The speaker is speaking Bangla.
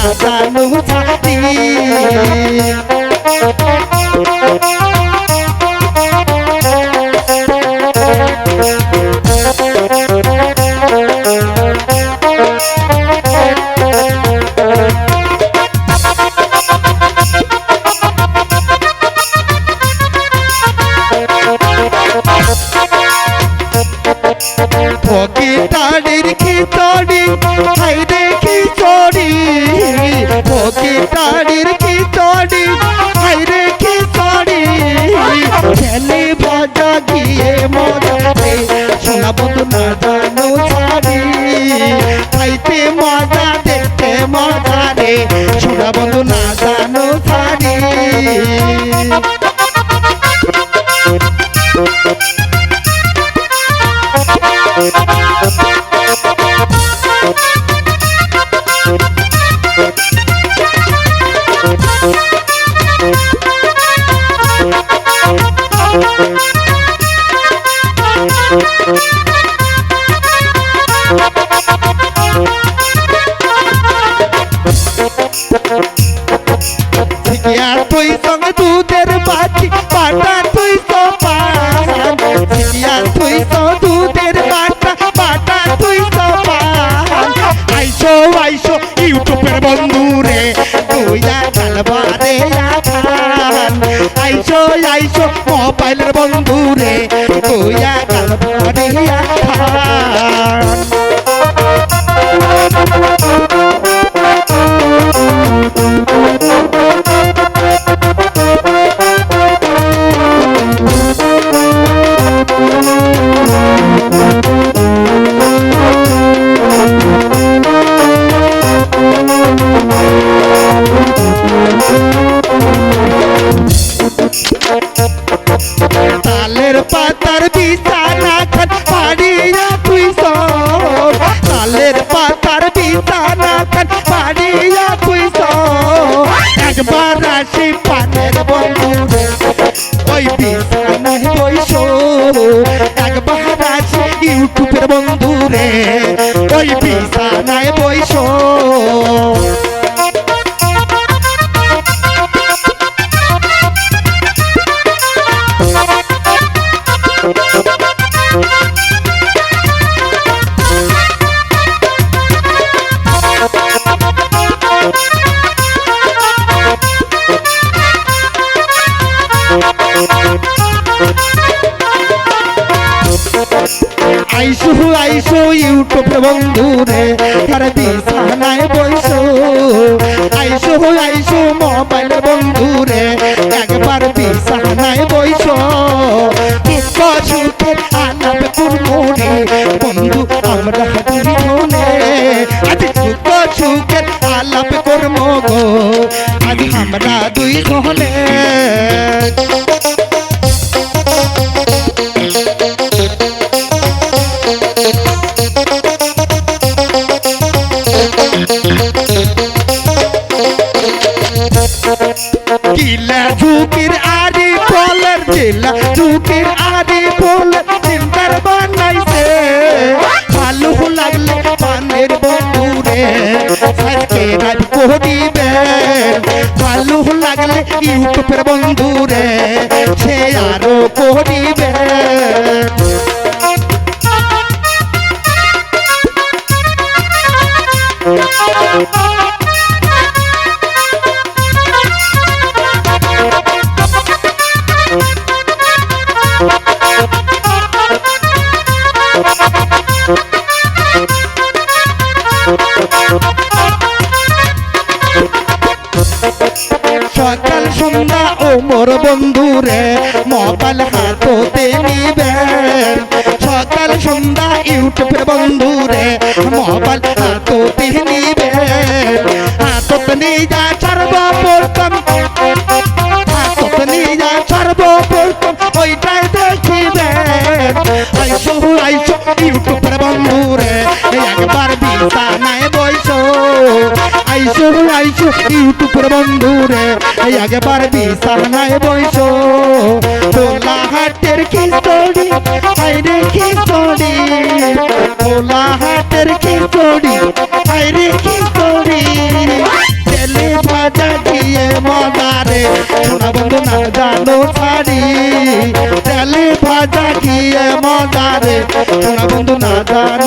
না জানো ছাড়ি ফকিটারির খিচড়ি হাইরে খিচড়ি ফকিটারির খিচড়ি হাইরে খিচড়ি খেলে ভাজা গিয়ে মজাতে সোনা বন্ধু না জানো ছাড়ি খাইতে মজা দেখতে মজা রে সোনা বন্ধু না জানো ছাড়ি তুই সঙ্গে দুধের বাটি পাটা তুই তো পান তুই তো দুধের বাটা পাটা তুই তো পান আইসো আইসো ইউটিউবের বন্ধু রে তুইয়া কালবারে খান আইসো আইসো মোবাইলের বন্ধু রে তুইয়া কালবারে খান তালের পাতার বিছানা খান পাড়িয়া তুই সব তালের পাতার বিছানা খান পাড়িয়া তুই সব একবার আসি পানের বন্ধু রে ওই বিছানায় বইসো একবার আসি ইউটিউবের বন্ধু রে ওই বিছানায় বইসো আইসো আইসো ইউটিউবের বন্ধু রে তার বিছানায় বইসো আইসো আইসো মোবাইল বন্ধু রে একবার বিছানায় বইসো দুঃখ সুখের আলাপ করবো রে বন্ধু আমরা দুইজনে আজ দুঃখ সুখের আলাপ করবো গো আজ আমরা দুইজনে কিলা ঝুঁকির আরে বলার জেলা ঝুঁকির আরে বলার চিন্তার বানাইছে ভালো লাগলে পানের বন্ধু রে আজকে রাত করিবেন ভালো লাগলে ইউটিউবের বন্ধু রে সে আরো করিবেন সকাল সন্ধ্যা ও মোর বন্ধু রে মোবাইল হাততে নিবেন সকাল সন্ধ্যা ইউটিউবের বন্ধু রে মোবাইল হাততে নিবেন হাতত নিয়ে যা সর্বপ্রথম হাতত নিয়ে যা সর্বপ্রথম ওইটাই দেখিবেন আইসো আইসো ইউটিউবের বন্ধু রে একবার বিছানায় বইসো আইসো আইসো ইউটিউবের বন্ধু রে একবার বিছানায় বইসো ভোলা হাটের খিচড়ি হাইরে খিচড়ি ভোলা হাটের খিচড়ি হাইরে খিচড়ি মজারে সোনা বন্ধু না জানো ছাড়ি তেলে ভাজা কি মজারে সোনা বন্ধু না জানো